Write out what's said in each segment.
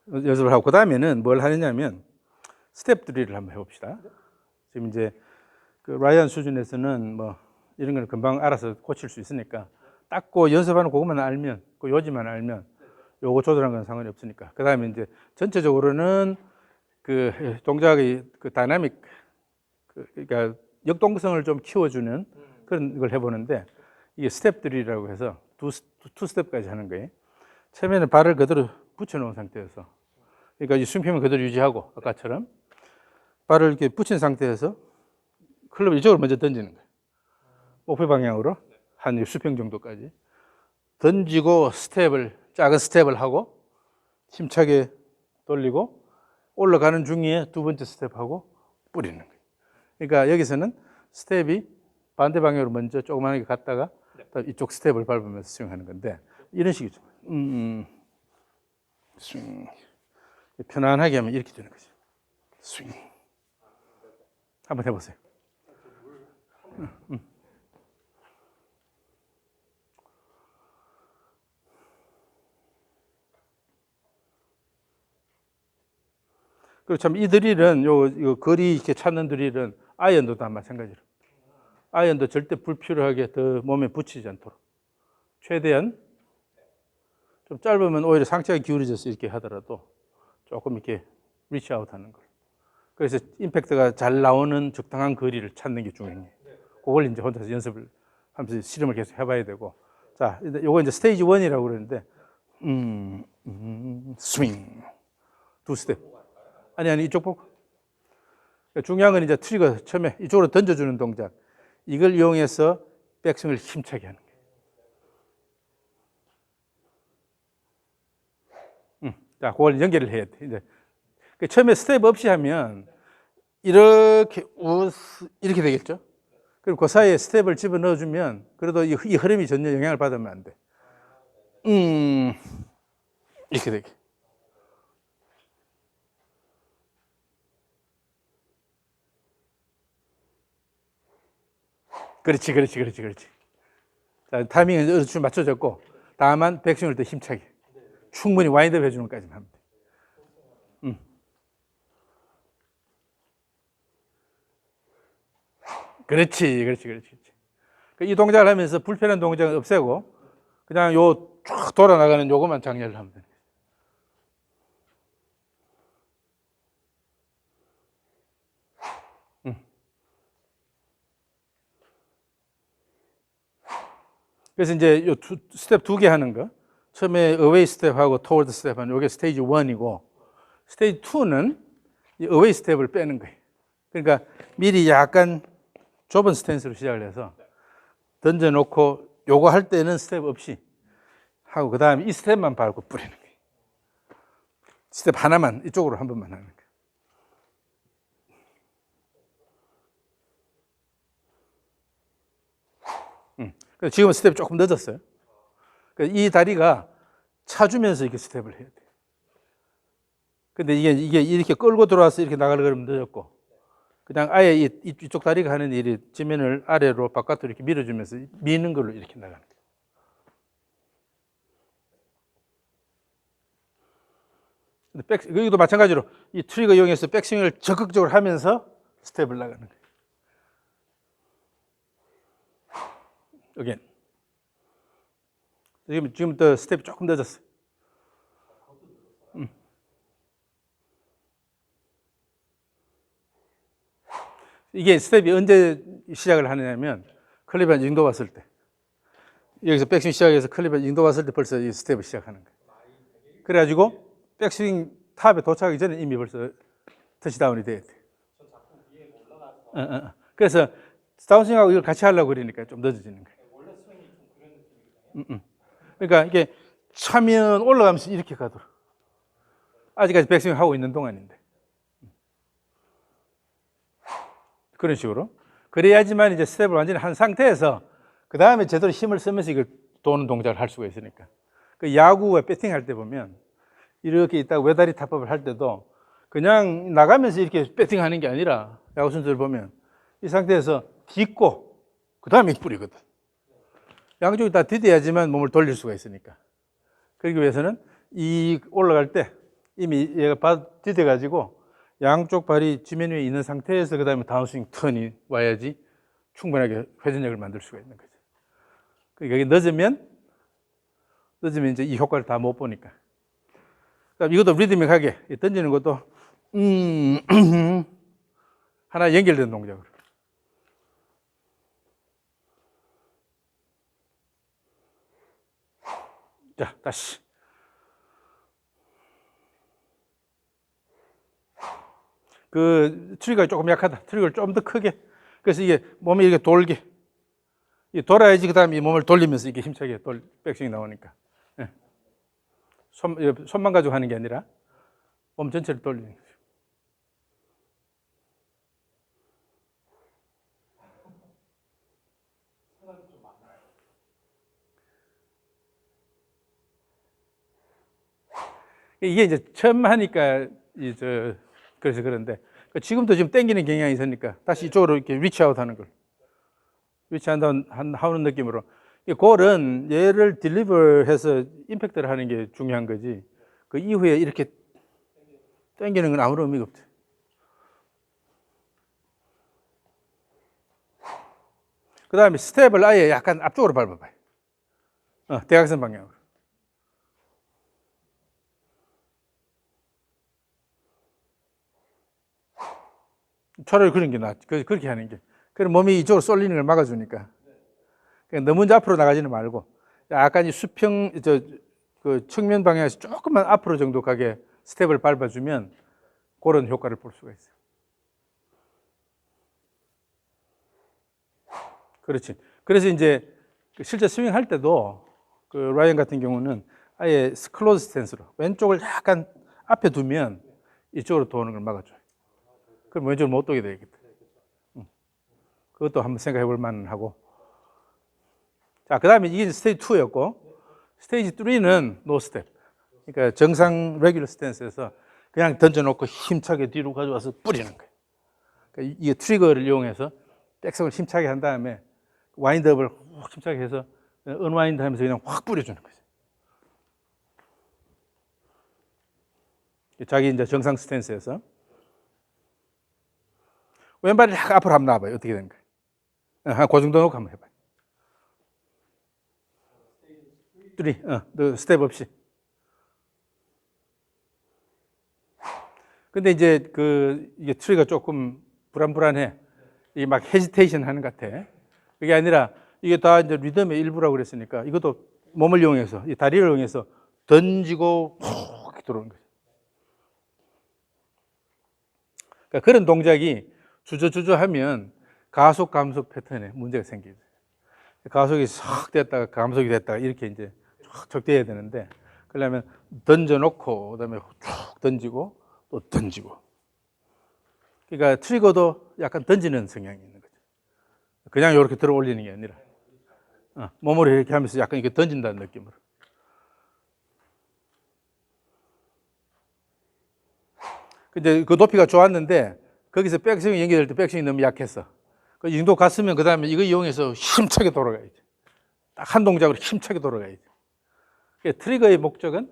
연습을 하고, 그 다음에는 뭘 하느냐면 스텝 드릴을 한번 해봅시다. 지금 이제 그 라이언 수준에서는 뭐 이런 걸 금방 알아서 고칠 수 있으니까 닦고 연습하는 그것만 알면, 그 요지만 알면 요거 조절하는 건 상관이 없으니까. 그 다음에 이제 전체적으로는 그 동작의 그 다이나믹, 그러니까 역동성을 좀 키워주는 그런 걸 해보는데, 이게 스텝 드릴이라고 해서 투 스텝까지 하는 거예요. 처음에는 발을 그대로 붙여놓은 상태에서, 그러니까 이 수평을 그대로 유지하고 아까처럼 발을 이렇게 붙인 상태에서 클럽을 이쪽으로 먼저 던지는 거예요. 목표 방향으로 한 수평 정도까지 던지고 작은 스텝을 하고 힘차게 돌리고 올라가는 중에 두 번째 스텝하고 뿌리는 거예요. 그러니까 여기서는 스텝이 반대 방향으로 먼저 조그만하게 갔다가 이쪽 스텝을 밟으면서 스윙하는 건데, 이런 식이죠. 스윙. 편안하게 하면 이렇게 되는 거죠. 스윙. 한번 해보세요. 그리고 참 이 드릴은 요 거리 이렇게 찾는 드릴은 아이언도 다 마찬가지로, 아이언도 절대 불필요하게 더 몸에 붙이지 않도록 최대한, 좀 짧으면 오히려 상체가 기울어져서 이렇게 하더라도 조금 이렇게 리치 아웃 하는 걸. 그래서 임팩트가 잘 나오는 적당한 거리를 찾는 게 중요해요. 그걸 이제 혼자서 연습을 하면서 실험을 계속 해봐야 되고. 자, 요거 이제 스테이지 1이라고 그러는데, 스윙. 두 스텝. 아니, 이쪽 보고. 중요한 건 이제 트리거 처음에 이쪽으로 던져주는 동작. 이걸 이용해서 백스윙을 힘차게 하는 거예요. 자, 그걸 연결을 해야 돼. 이제 처음에 스텝 없이 하면 이렇게 되겠죠. 그리고 그 사이에 스텝을 집어 넣어주면 그래도 이 흐름이 전혀 영향을 받으면 안 돼. 이렇게 되게. 그렇지. 자, 타이밍은 어느 정도 맞춰졌고, 다만 백스윙을 더 힘차게 충분히 와인드업 해주는 것까지만 하면 돼. 그렇지. 이 동작을 하면서 불편한 동작은 없애고 그냥 요 쫙 돌아나가는 요것만 장려를 하면 돼. 그래서 이제 요 스텝 두 개 하는 거, 처음에 어웨이 스텝하고 토워드 스텝하는 요게 스테이지 1이고, 스테이지 2는 이 어웨이 스텝을 빼는 거예요. 그러니까 미리 약간 좁은 스탠스로 시작을 해서 던져놓고 요거 할 때는 스텝 없이 하고, 그 다음에 이 스텝만 밟고 뿌리는 거예요. 스텝 하나만 이쪽으로 한 번만 하는 거예요. 그래서 지금은 스텝이 조금 늦었어요. 이 다리가 차주면서 이렇게 스텝을 해야 돼요. 근데 이게 이렇게 끌고 들어와서 이렇게 나가려고 그러면 늦었고, 그냥 아예 이쪽 다리가 하는 일이 지면을 아래로 바깥으로 이렇게 밀어주면서 미는 걸로 이렇게 나가는 거예요. 여기도 마찬가지로 이 트리거 이용해서 백스윙을 적극적으로 하면서 스텝을 나가는 거예요. 지금부터 스텝이 조금 늦었어요. 이게 스텝이 언제 시작을 하느냐면 클리브랜드 인도 왔을 때, 여기서 백스윙 시작해서 클리브랜드 인도 왔을 때 벌써 이 스텝을 시작하는 거예요. 그래가지고 백스윙 탑에 도착하기 전에 이미 벌써 터치다운이 돼야 돼. 그래서 다운스윙하고 이걸 같이 하려고 그러니까 좀 늦어지는 거예요. 원래 스윙이 좀 그런 느낌이거든요. 그러니까 이게 차면 올라가면서 이렇게 가도록. 아직까지 백스윙 하고 있는 동안인데. 그런 식으로. 그래야지만 이제 스텝을 완전히 한 상태에서 그 다음에 제대로 힘을 쓰면서 이걸 도는 동작을 할 수가 있으니까. 그 야구와 배팅 할 때 보면 이렇게 있다가 외다리 탑업을 할 때도 그냥 나가면서 이렇게 배팅하는 게 아니라, 야구 선수들 보면 이 상태에서 딛고 그 다음에 뿌리거든. 양쪽이 다 디뎌야지만 몸을 돌릴 수가 있으니까. 그러기 위해서는 이 올라갈 때 이미 얘가 디뎌가지고 양쪽 발이 지면 위에 있는 상태에서 그 다음에 다운스윙 턴이 와야지 충분하게 회전력을 만들 수가 있는 거죠. 그러니까 늦으면 이제 이 효과를 다 못 보니까. 그럼 이것도 리드믹하게 던지는 것도 하나 연결된 동작으로. 자, 다시. 그 트리거가 조금 약하다. 트리거를 좀 더 크게. 그래서 이게 몸이 이렇게 돌게. 돌아야지 그 다음에 이 몸을 돌리면서 이게 힘차게 백스윙이 나오니까. 네. 손만 가지고 하는 게 아니라 몸 전체를 돌리는 거죠. 이게 이제 처음 하니까 그래서 그런데 지금도 지금 땡기는 경향이 있으니까 다시 이쪽으로 이렇게 리치아웃 하는 걸. 하는 느낌으로. 골은 얘를 딜리버해서 임팩트를 하는 게 중요한 거지. 그 이후에 이렇게 당기는 건 아무런 의미가 없죠. 그 다음에 스텝을 아예 약간 앞쪽으로 밟아봐요. 대각선 방향으로. 차라리 그런 게 낫지. 그렇게 하는 게. 그럼 몸이 이쪽으로 쏠리는 걸 막아주니까. 그러니까 너무 앞으로 나가지는 말고 약간 이 수평, 그 측면 방향에서 조금만 앞으로 정도 가게 스텝을 밟아주면 그런 효과를 볼 수가 있어요. 그렇지. 그래서 이제 실제 스윙 할 때도 그 라이언 같은 경우는 아예 클로즈 스탠스로 왼쪽을 약간 앞에 두면 이쪽으로 도는 걸 막아줘요. 그럼 왼쪽으로 못 도게 되겠다. 그것도 한번 생각해 볼 만하고. 자, 그 다음에 이게 스테이지 2였고, 스테이지 3는 노 스텝. 그러니까 정상 레귤러 스탠스에서 그냥 던져놓고 힘차게 뒤로 가져와서 뿌리는 거예요. 그러니까 이게 트리거를 이용해서 백스윙을 힘차게 한 다음에 와인드업을 힘차게 해서 언와인드 하면서 그냥 확 뿌려주는 거죠. 자기 이제 정상 스탠스에서. 왼발이 약간 앞으로 한번 나와봐요. 어떻게 되는 거예요? 그 정도 놓고 한번 해봐요. 스텝 없이. 근데 이제 이게 트리가 조금 불안불안해. 이게 막 헤지테이션 하는 것 같아. 그게 아니라 이게 다 이제 리듬의 일부라고 그랬으니까 이것도 몸을 이용해서, 이 다리를 이용해서 던지고 푹 들어오는 거죠. 그러니까 그런 동작이 주저주저 하면 가속, 감속 패턴에 문제가 생기죠. 가속이 싹 됐다가 감속이 됐다가 이렇게 이제 쫙 돼야 되는데, 그러려면 던져놓고, 그 다음에 쭉 던지고, 또 던지고. 그러니까 트리거도 약간 던지는 성향이 있는 거죠. 그냥 이렇게 들어 올리는 게 아니라, 몸으로 이렇게 하면서 약간 이렇게 던진다는 느낌으로. 근데 그 높이가 좋았는데, 거기서 백스윙이 연결될 때 백스윙이 너무 약했어. 그 정도 갔으면 그 다음에 이거 이용해서 힘차게 돌아가야지. 딱 한 동작으로 힘차게 돌아가야지. 트리거의 목적은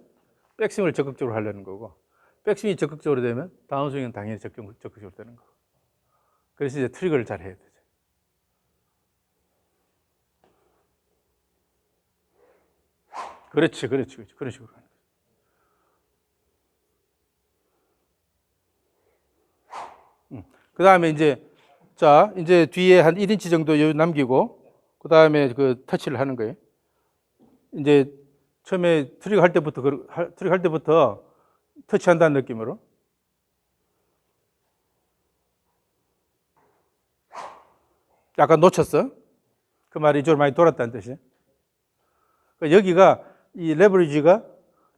백스윙을 적극적으로 하려는 거고, 백스윙이 적극적으로 되면 다운스윙은 당연히 적극적으로 되는 거고. 그래서 이제 트리거를 잘 해야 되죠. 그렇지. 그런 식으로 하는 거죠. 그 다음에 이제 뒤에 한 1인치 정도 여유 남기고, 그 다음에 그 터치를 하는 거예요. 이제 처음에 트리거 할 때부터 터치한다는 느낌으로. 약간 놓쳤어. 그 말이 이쪽으로 많이 돌았다는 뜻이에요. 그러니까 여기가 이 레버리지가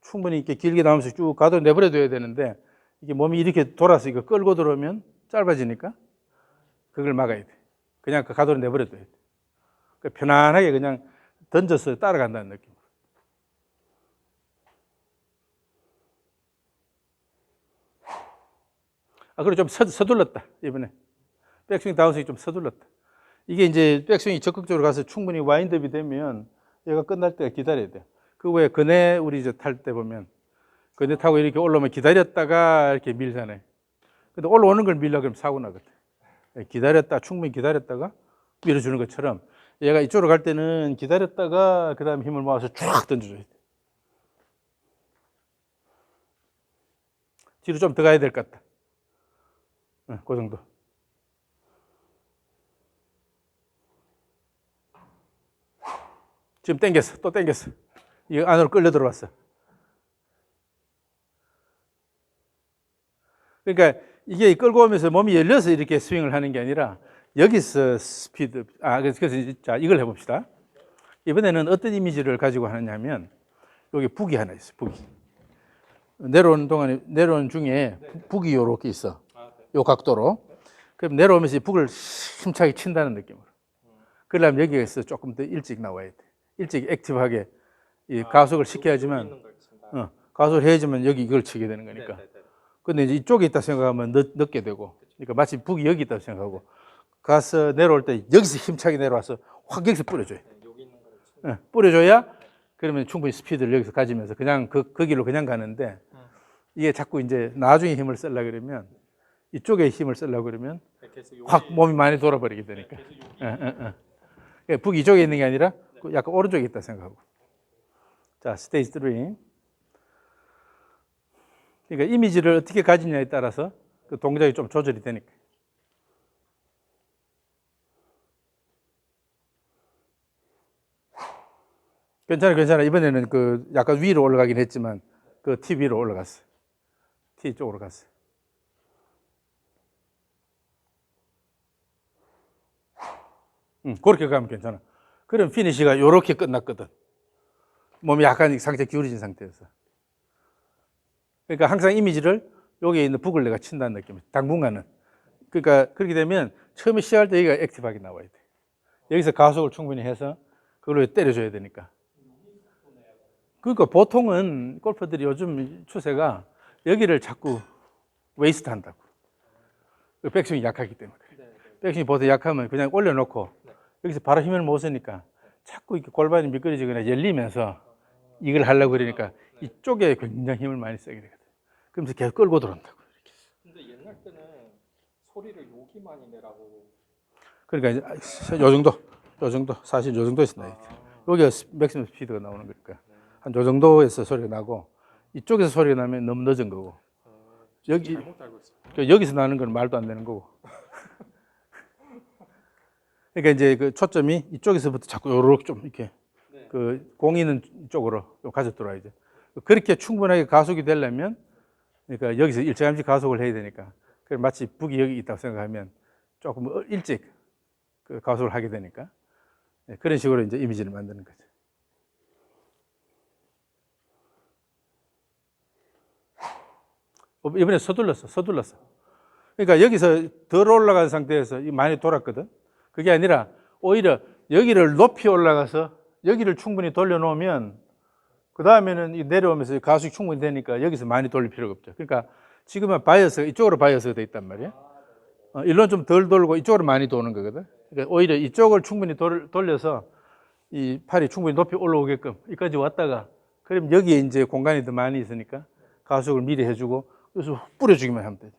충분히 이렇게 길게 나오면서 쭉 가도 내버려둬야 되는데, 이게 몸이 이렇게 돌아서 이거 끌고 들어오면 짧아지니까 그걸 막아야 돼. 그냥 그 가도를 내버려둬야 돼. 그러니까 편안하게 그냥 던져서 따라간다는 느낌. 그리고 좀 서둘렀다, 이번에. 백스윙 다운스윙이 좀 서둘렀다. 이게 이제 백스윙이 적극적으로 가서 충분히 와인드업이 되면 얘가 끝날 때가 기다려야 돼. 그 외에 근해 우리 탈 때 보면 근데 타고 이렇게 올라오면 기다렸다가 이렇게 밀잖아요. 근데 올라오는 걸 밀려 그러면 사고 나거든. 기다렸다, 충분히 기다렸다가 밀어주는 것처럼 얘가 이쪽으로 갈 때는 기다렸다가 그 다음에 힘을 모아서 쫙 던져줘야 돼. 뒤로 좀 더 가야 될 것 같다. 그 정도. 지금 당겼어. 또 당겼어. 이거 안으로 끌려 들어왔어. 그러니까 이게 끌고 오면서 몸이 열려서 이렇게 스윙을 하는 게 아니라 여기서 스피드, 그래서 자, 이걸 해봅시다. 이번에는 어떤 이미지를 가지고 하느냐면 여기 북이 하나 있어, 북이. 내려오는 중에 북이 요렇게 있어. 요 각도로. 그럼 내려오면서 북을 힘차게 친다는 느낌으로. 그러려면 여기에서 조금 더 일찍 나와야 돼. 일찍 액티브하게 이 가속을 시켜야지만, 가속을 해야지만 여기 이걸 치게 되는 거니까. 근데 이제 이쪽에 있다 생각하면 늦게 되고, 그러니까 마치 북이 여기 있다고 생각하고, 가서 내려올 때 여기서 힘차게 내려와서 확 여기서 뿌려줘요. 뿌려줘야 그러면 충분히 스피드를 여기서 가지면서 그냥 그 길로 그냥 가는데, 이게 자꾸 이제 나중에 힘을 쓰려고 그러면 이쪽에 힘을 쓰려고 그러면 확 몸이 많이 돌아버리게 되니까. 북이 이쪽에 있는 게 아니라 약간 오른쪽에 있다 생각하고. 자, 스테이지 3. 그러니까 이미지를 어떻게 가지냐에 따라서 그 동작이 좀 조절이 되니까. 괜찮아. 이번에는 그 약간 위로 올라가긴 했지만 그 T 위로 올라갔어. T 쪽으로 갔어. 그렇게 가면 괜찮아. 그럼 피니시가 이렇게 끝났거든. 몸이 약간 상태 기울어진 상태에서. 그러니까 항상 이미지를 여기에 있는 북을 내가 친다는 느낌. 당분간은. 그러니까 그렇게 되면 처음에 시작할 때 여기가 액티브하게 나와야 돼. 여기서 가속을 충분히 해서 그걸로 때려줘야 되니까. 그러니까 보통은 골퍼들이 요즘 추세가 여기를 자꾸 웨이스트 한다고. 백스윙이 약하기 때문에 그래. 백스윙이 보통 약하면 그냥 올려놓고 여기서 바로 힘을 못 쓰니까 자꾸 이렇게 골반이 미끄러지거나 열리면서 이걸 하려고 그러니까 이쪽에 굉장히 힘을 많이 쓰게 되거든. 그러면서 계속 끌고 들어온다고. 근데 옛날 때는 소리를 여기 많이 내라고. 그러니까 요 정도 사실 요 정도에서 나요. 여기가 맥시멈 스피드가 나오는 거니까 한 요 정도에서 소리가 나고 이쪽에서 소리가 나면 너무 늦은 거고 여기 잘못 알고 있어요. 여기서 나는 건 말도 안 되는 거고. 그러니까 이제 그 초점이 이쪽에서부터 자꾸 요렇게 좀 이렇게 그 공이 있는 쪽으로 가져 들어와야죠. 그렇게 충분하게 가속이 되려면 그러니까 여기서 일찌감치 가속을 해야 되니까 그래 마치 북이 여기 있다고 생각하면 조금 일찍 그 가속을 하게 되니까 그런 식으로 이제 이미지를 만드는 거죠. 이번에 서둘렀어. 그러니까 여기서 덜 올라간 상태에서 많이 돌았거든. 그게 아니라 오히려 여기를 높이 올라가서 여기를 충분히 돌려놓으면 그 다음에는 내려오면서 가속이 충분히 되니까 여기서 많이 돌릴 필요가 없죠. 그러니까 지금은 이쪽으로 바이어스가 돼 있단 말이에요. 일로는 좀 덜 돌고 이쪽으로 많이 도는 거거든. 그러니까 오히려 이쪽을 충분히 돌려서 이 팔이 충분히 높이 올라오게끔 여기까지 왔다가 그럼 여기에 이제 공간이 더 많이 있으니까 가속을 미리 해주고 그래서 뿌려주기만 하면 되죠.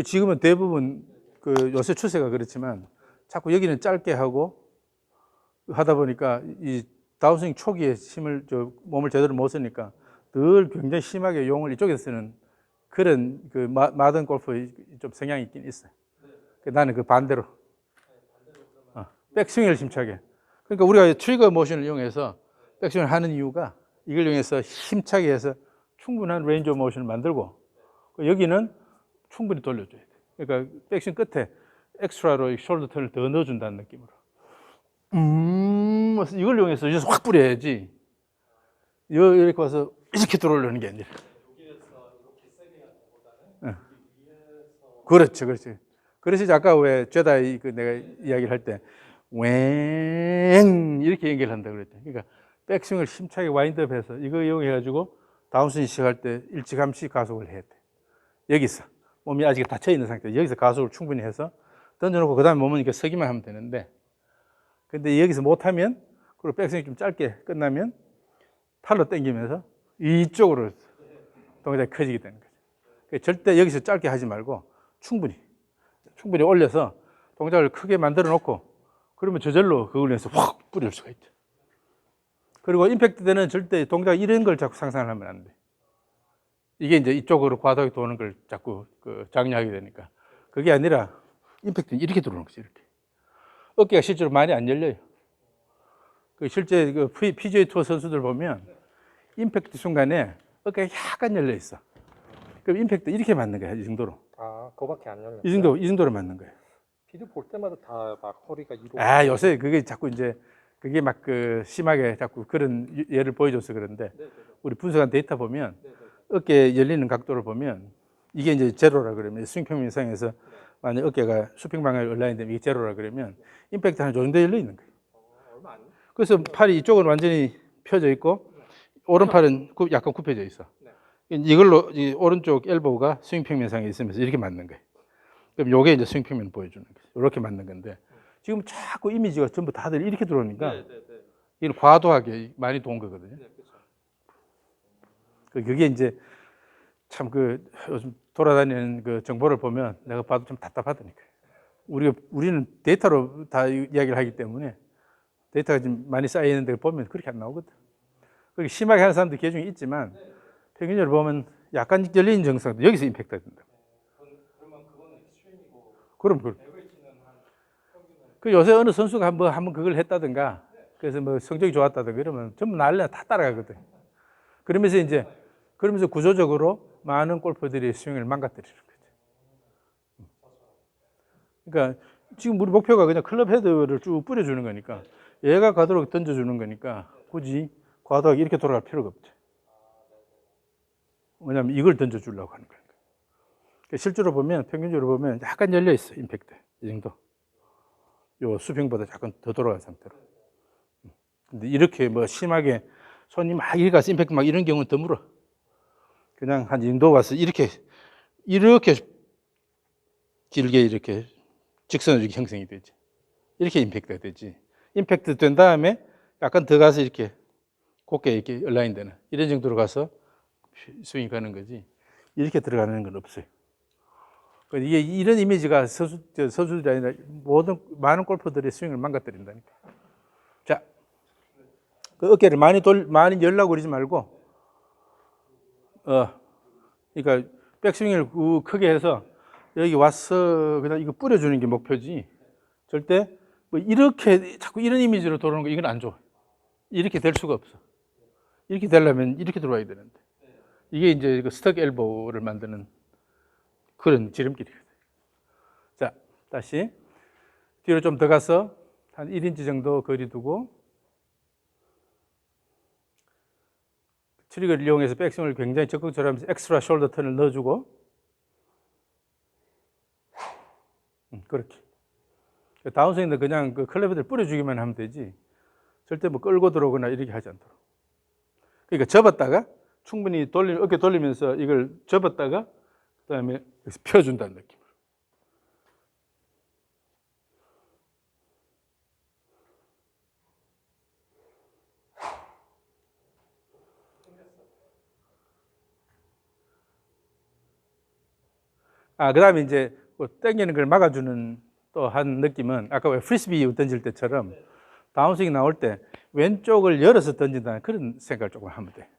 지금은 대부분 그 요새 추세가 그렇지만 자꾸 여기는 짧게 하고 하다 보니까 이 다운스윙 초기에 몸을 제대로 못 쓰니까 늘 굉장히 심하게 용을 이쪽에서 쓰는 그런 그 마던 골프의 좀 성향이 있긴 있어요. 나는 그 반대로 백스윙을 힘차게. 그러니까 우리가 트리거 모션을 이용해서 백스윙을 하는 이유가 이걸 이용해서 힘차게 해서 충분한 레인지 오브 모션을 만들고 여기는 충분히 돌려줘야 돼. 그러니까 백스윙 끝에 엑스트라로 숄더 턴을 더 넣어준다는 느낌으로. 이걸 이용해서 여기서 확 뿌려야지. 이렇게 와서 이렇게 들어오려는 게 아니라. 여기에서 이렇게 세게 하는 것보다는 위에서. 그렇지. 그래서 아까 왜 제다이 그 내가 이야기를 할 때 웽 이렇게 연결한다 그랬죠. 그러니까 백스윙을 힘차게 와인드업해서 이거 이용해가지고 다운스윙 시작할 때 일찌감치 가속을 해야 돼. 여기서 몸이 아직 닫혀 있는 상태. 여기서 가속을 충분히 해서 던져놓고 그 다음에 몸은 이렇게 서기만 하면 되는데, 근데 여기서 못하면 그리고 백스윙이 좀 짧게 끝나면 팔로 당기면서 이쪽으로 동작이 커지게 되는 거죠. 그러니까 절대 여기서 짧게 하지 말고 충분히 올려서 동작을 크게 만들어 놓고 그러면 저절로 그걸 위해서 확 뿌릴 수가 있죠. 그리고 임팩트 때는 절대 동작 이런 걸 자꾸 상상을 하면 안 돼. 이게 이제 이쪽으로 과도하게 도는 걸 자꾸 장려하게 되니까. 그게 아니라 임팩트는 이렇게 들어오는 거죠. 이렇게. 어깨가 실제로 많이 안 열려요. 실제 PGA 투어 선수들 보면 임팩트 순간에 어깨가 약간 열려 있어. 그럼 임팩트 이렇게 맞는 거야. 이 정도로. 아, 그거밖에 안 열렸어요. 이 정도로 맞는 거예요. 비디오 볼 때마다 다 막 허리가 이러고. 요새 그게 자꾸 이제 그게 막 심하게 자꾸 그런 예를 보여줘서 그런데 네네네. 우리 분석한 데이터 보면 네네. 어깨 열리는 각도를 보면 이게 이제 제로라 그러면 스윙 평면상에서 만약 어깨가 수평 방향으로 얼라인 되면 이게 제로라 그러면 임팩트 한 요 정도 열려 있는 거예요. 얼마 안. 그래서 팔이 이쪽은 완전히 펴져 있고 오른팔은 약간 굽혀져 있어. 네. 이걸로 이 오른쪽 엘보가 스윙 평면상에 있으면서 이렇게 맞는 거예요. 그럼 요게 이제 스윙 평면을 보여주는 거예요. 이렇게 맞는 건데 지금 자꾸 이미지가 전부 다들 이렇게 들어오니까 네네네. 이건 과도하게 많이 도운 거거든요. 네, 그렇죠. 그게 이제 참 요즘 돌아다니는 그 정보를 보면 내가 봐도 좀 답답하다니까. 우리는 데이터로 다 이야기를 하기 때문에 데이터가 좀 많이 쌓여 있는 데를 보면 그렇게 안 나오거든. 그렇게 심하게 하는 사람도 그 중에 있지만 평균적으로 보면 약간 열린 증상도 여기서 임팩트가 된다. 그러면 그거는 스윙이고. 그럼 에버리지는 한 평균은. 요새 어느 선수가 한번 그걸 했다든가 그래서 뭐 성적이 좋았다든가 이러면 전부 난리나 다 따라가거든. 그러면서 구조적으로 많은 골퍼들이 스윙을 망가뜨리는 거죠. 그러니까 지금 우리 목표가 그냥 클럽 헤드를 쭉 뿌려주는 거니까 얘가 가도록 던져주는 거니까 굳이 과도하게 이렇게 돌아갈 필요가 없죠. 왜냐하면 이걸 던져주려고 하는 거니까. 그러니까 실제로 보면 평균적으로 보면 약간 열려 있어 임팩트 이 정도. 요 수평보다 약간 더 돌아간 상태로. 근데 이렇게 뭐 심하게 손이 막 이리 가서 임팩트 막 이런 경우는 드물어. 그냥 한 이 정도 와서 이렇게 길게 이렇게 직선으로 이렇게 형성이 되지. 이렇게 임팩트가 되지. 임팩트 된 다음에 약간 더 가서 이렇게 곱게 이렇게 얼라인 되는 이런 정도로 가서 스윙이 가는 거지. 이렇게 들어가는 건 없어요. 이게 이런 이미지가 선수들이 아니라 많은 골퍼들의 스윙을 망가뜨린다니까. 자, 그 어깨를 많이 열라고 그러지 말고, 그러니까 백스윙을 크게 해서 여기 와서 그냥 이거 뿌려주는 게 목표지. 절대 뭐 이렇게 자꾸 이런 이미지로 돌아오는 거 이건 안 좋아. 이렇게 될 수가 없어. 이렇게 되려면 이렇게 들어와야 되는데. 이게 이제 그 스톡 엘보를 만드는 그런 지름길이거든요. 자, 다시 뒤로 좀 더 가서 한 1인치 정도 거리 두고 트리거를 이용해서 백스윙을 굉장히 적극적으로 하면서 엑스트라 숄더 턴을 넣어주고 그렇게 다운스윙도 그냥 그 클럽헤드를 뿌려주기만 하면 되지 절대 뭐 끌고 들어오거나 이렇게 하지 않도록. 그러니까 접었다가 충분히 어깨 돌리면서 이걸 접었다가 그 다음에 펴준다는 느낌. 그 다음에 이제 뭐 당기는 걸 막아주는 또 한 느낌은 아까 왜 프리스비 던질 때처럼 다운스윙 나올 때 왼쪽을 열어서 던진다는 그런 생각을 조금 하면 돼.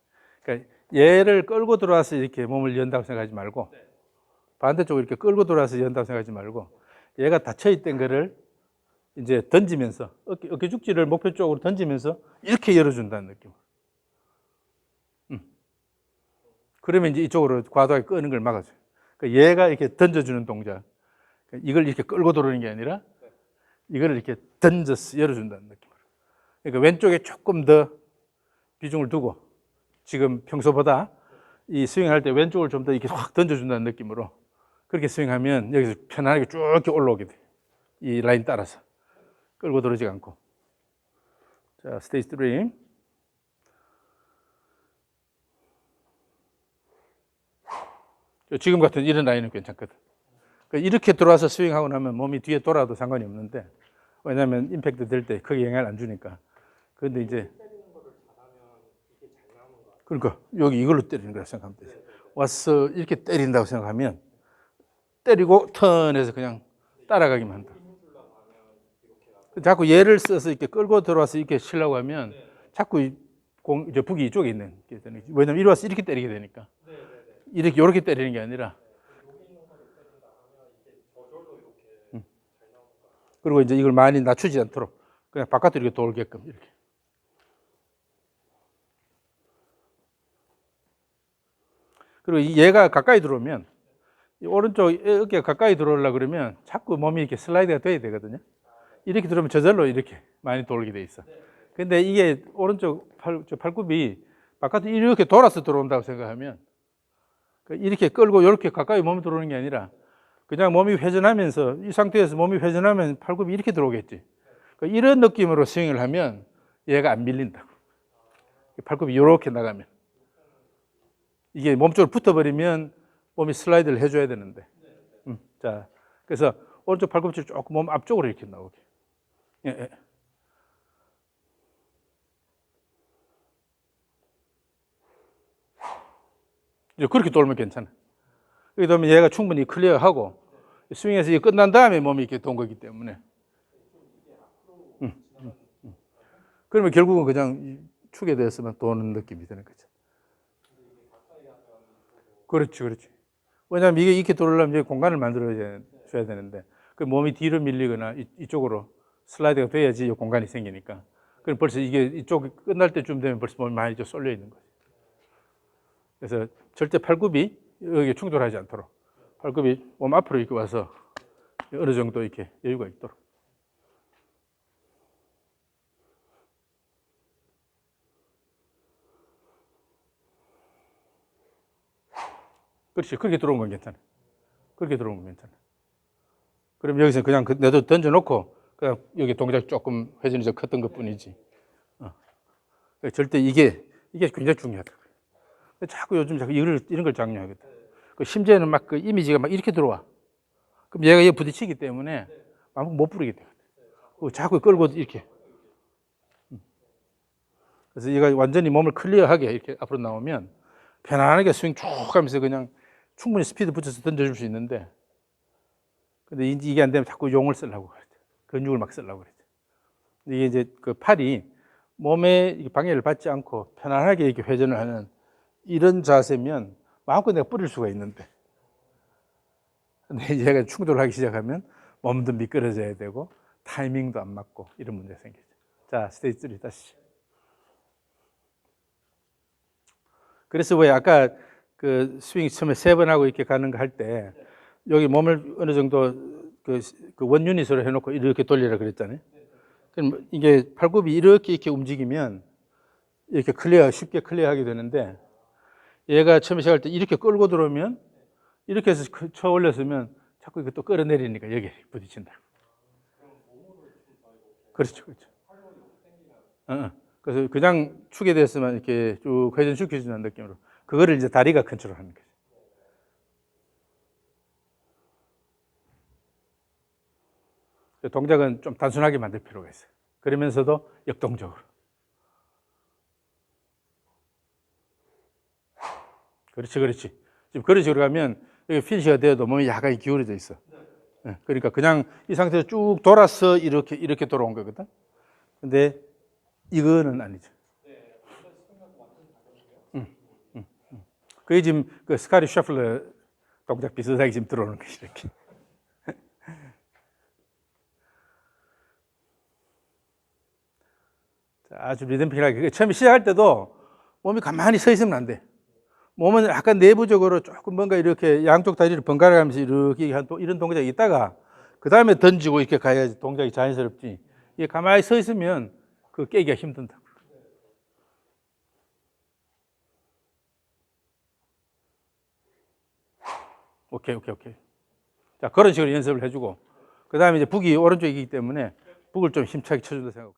그러니까 얘를 끌고 들어와서 이렇게 몸을 연다고 생각하지 말고 반대쪽으로 이렇게 끌고 들어와서 연다고 생각하지 말고 얘가 닫혀있던 거를 이제 던지면서 어깨 죽지를 목표 쪽으로 던지면서 이렇게 열어준다는 느낌. 그러면 이제 이쪽으로 과도하게 끄는 걸 막아줘요. 그러니까 얘가 이렇게 던져주는 동작. 이걸 이렇게 끌고 들어오는 게 아니라 이걸 이렇게 던져서 열어준다는 느낌으로. 그러니까 왼쪽에 조금 더 비중을 두고 지금 평소보다 이 스윙할 때 왼쪽을 좀 더 이렇게 확 던져준다는 느낌으로 그렇게 스윙하면 여기서 편안하게 쭉 이렇게 올라오게 돼요. 이 라인 따라서 끌고 들어오지 않고. 자, 스테이지 3. 지금 같은 이런 라인은 괜찮거든. 이렇게 들어와서 스윙하고 나면 몸이 뒤에 돌아도 상관이 없는데 왜냐하면 임팩트 될 때 크게 영향을 안 주니까 근데 이제 때리는 거를 잘하면 이게 잘 나오는 거 같아요. 그러니까 여기 이걸로 때리는 거라 생각하면 되지. 와서 이렇게 때린다고 생각하면 때리고 턴해서 그냥 따라가기만 한다. 자꾸 얘를 써서 이렇게 끌고 들어와서 이렇게 치려고 하면 자꾸 이제 북이 이쪽에 있는 게 되는 거지. 왜냐면 이리 와서 이렇게 때리게 되니까. 이렇게 요렇게 때리는 게 아니라. 그리고 이제 이걸 많이 낮추지 않도록 그냥 바깥으로 이렇게 돌게끔 이렇게. 그리고 얘가 가까이 들어오면 이 오른쪽 어깨가 가까이 들어오려고 그러면 자꾸 몸이 이렇게 슬라이드가 돼야 되거든요. 이렇게 들어오면 저절로 이렇게 많이 돌게 돼 있어. 근데 이게 오른쪽 팔굽이 바깥으로 이렇게 돌아서 들어온다고 생각하면 이렇게 끌고 이렇게 가까이 몸이 들어오는 게 아니라 그냥 몸이 회전하면서 이 상태에서 몸이 회전하면 팔굽이 이렇게 들어오겠지. 이런 느낌으로 스윙을 하면 얘가 안 밀린다고. 팔굽이 이렇게 나가면. 이게 몸쪽으로 붙어버리면 몸이 슬라이드를 해줘야 되는데. 자, 그래서 오른쪽 팔꿈치를 조금 몸 앞쪽으로 이렇게 나오게. 예, 예. 이제 그렇게 돌면 괜찮아. 그렇게 돌면 얘가 충분히 클리어하고 스윙에서 이게 끝난 다음에 몸이 이렇게 돈 거기 때문에. 그러면 결국은 그냥 축에 대해서만 도는 느낌이 드는 거죠. 그렇지, 그렇지. 왜냐하면 이게 이렇게 돌으려면 이제 공간을 만들어줘야 되는데, 그 몸이 뒤로 밀리거나 이쪽으로 슬라이드가 돼야지 이 공간이 생기니까. 그럼 벌써 이게 이쪽 끝날 때쯤 되면 벌써 몸이 많이 좀 쏠려 있는 거죠. 그래서 절대 팔굽이 여기 충돌하지 않도록 팔굽이 몸 앞으로 이렇게 와서 어느 정도 이렇게 여유가 있도록. 그렇지. 그렇게 들어온 건 괜찮아. 그렇게 들어온 건 괜찮아. 그럼 여기서 그냥 내도 던져놓고 그냥 여기 동작 조금 회전이 좀 컸던 것 뿐이지. 절대 이게 굉장히 중요하다. 자꾸 요즘 이런 걸 장려하거든. 그 심지어는 막 그 이미지가 막 이렇게 들어와. 그럼 얘가 여기 부딪히기 때문에 아무 못 부르게 되거든. 자꾸 끌고 이렇게. 그래서 얘가 완전히 몸을 클리어하게 이렇게 앞으로 나오면 편안하게 스윙 쭉 하면서 그냥 충분히 스피드 붙여서 던져줄 수 있는데, 근데 이게 안 되면 자꾸 용을 쓰려고 그러죠. 근육을 막 쓰려고 그러죠. 이게 이제 그 팔이 몸에 방해를 받지 않고 편안하게 이렇게 회전을 하는 이런 자세면 마음껏 내가 뿌릴 수가 있는데, 근데 얘가 충돌하기 시작하면 몸도 미끄러져야 되고 타이밍도 안 맞고 이런 문제가 생기죠. 자, 스테이지 3 다시. 그래서 왜 아까 그 스윙 처음에 3번 하고 이렇게 가는 거 할 때 여기 몸을 어느 정도 그 원유닛으로 해놓고 이렇게 돌리라 그랬잖아요. 그럼 이게 팔굽이 이렇게 움직이면 이렇게 쉽게 클리어하게 되는데, 얘가 처음에 시작할 때 이렇게 끌고 들어오면 이렇게 해서 쳐 올렸으면 자꾸 이거 또 끌어내리니까 여기 부딪힌다. 그렇죠, 그렇죠. 그래서 그냥 축에 대해서만 이렇게 쭉 회전시켜주는 느낌으로 그거를 이제 다리가 컨트롤하는 거죠. 동작은 좀 단순하게 만들 필요가 있어요. 그러면서도 역동적으로. 그렇지, 그렇지. 지금 그런 식으로 가면 여기 피니시가 되어도 몸이 약간 기울어져 있어. 그러니까 그냥 이 상태에서 쭉 돌아서 이렇게 돌아온 거거든. 근데 이거는 아니죠. 그게 지금 그 스카리 셔플러 동작 비슷하게 지금 들어오는 거지, 이렇게. 아주 리듬픽하게. 처음에 시작할 때도 몸이 가만히 서 있으면 안 돼. 몸은 약간 내부적으로 조금 뭔가 이렇게 양쪽 다리를 번갈아 가면서 이렇게 한 이런 동작이 있다가 그 다음에 던지고 이렇게 가야지 동작이 자연스럽지. 이게 가만히 서 있으면 그 깨기가 힘든다. 오케이. 자, 그런 식으로 연습을 해주고, 그 다음에 이제 북이 오른쪽이기 때문에 북을 좀 힘차게 쳐준다 생각하고.